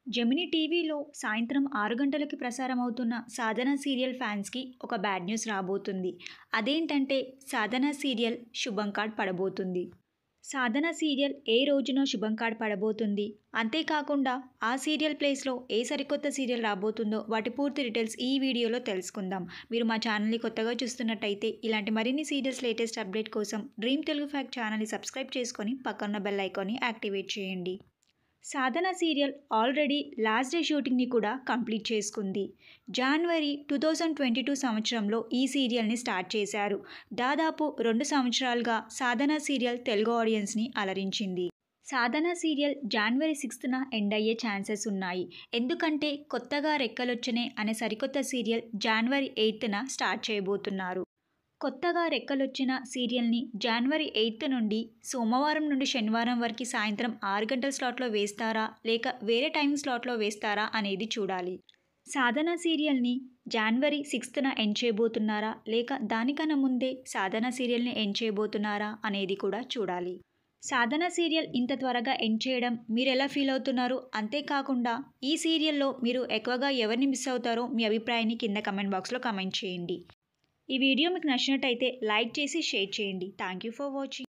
Gemini టీవీలో సాయంత్రం 6 గంటలకి ప్రసారమవుతున్న 'సాధన' సీరియల్ ఫ్యాన్స్‌కి ఒక బ్యాడ్ న్యూస్ రాబోతుంది. అదేంటంటే 'సాధన' సీరియల్ శుభం కార్డ్ పడబోతుంది. 'సాధన' సీరియల్ ఏ రోజునో శుభం కార్డ్ పడబోతుంది. అంతేకాకుండా ఆ సీరియల్ ప్లేస్‌లో ఏ సరికొత్త సీరియల్ రాబోతుందో వాటి పూర్తి డీటెయిల్స్ ఈ వీడియోలో తెలుసుకుందాం. మీరు మా ఛానల్‌ని కొత్తగా చూస్తున్నట్టయితే ఇలాంటి మరిన్ని సీరియల్స్ లేటెస్ట్ అప్డేట్ కోసం డ్రీమ్ తెలుగు ఫ్యాక్ట్ ఛానల్‌ని సబ్స్క్రైబ్ చేసుకొని పక్కనున్న బెల్ ఐకాన్‌ని యాక్టివేట్ చేయండి. 'సాధన' సీరియల్ ఆల్రెడీ లాస్ట్ డే షూటింగ్‌ని కూడా కంప్లీట్ చేసుకుంది. జనవరి 2022 సంవత్సరంలో ఈ సీరియల్‌ని స్టార్ట్ చేశారు. దాదాపు 2 సంవత్సరాలుగా 'సాధన' సీరియల్ తెలుగు ఆడియన్స్‌ని అలరించింది. 'సాధన' సీరియల్ జనవరి 6న ఎండ్ అయ్యే ఛాన్సెస్ ఉన్నాయి. ఎందుకంటే 'కొత్తగా రెక్కలొచ్చినే' అనే సరికొత్త సీరియల్ జనవరి 8న స్టార్ట్ చేయబోతున్నారు. 'కొత్తగా రెక్కలొచ్చిన' సీరియల్‌ని జనవరి 8 నుండి సోమవారం నుండి శనివారం వరకు సాయంత్రం 6 గంటల స్లాట్‌లో వేస్తారా? లేక వేరే టైమింగ్ స్లాట్‌లో వేస్తారా అనేది చూడాలి. 'సాధన' సీరియల్‌ని జనవరి 6న ఎండ్ చేయబోతున్నారా? లేక దానికన్నా ముందే 'సాధన' సీరియల్‌ని ఎండ్ చేయబోతున్నారా? అనేది కూడా చూడాలి. 'సాధన' సీరియల్ ఇంత త్వరగా ఎండ్ చేయడం మీరెలా ఫీల్ అవుతున్నారు? అంతేకాకుండా ఈ సీరియల్‌లో మీరు ఎక్కువగా ఎవరిని మిస్ అవుతారో మీ అభిప్రాయాన్ని కింద కామెంట్ బాక్స్‌లో కామెంట్ చేయండి. ఈ వీడియో మీకు నచ్చినట్టయితే లైక్ చేసి షేర్ చేయండి. Thank you for watching.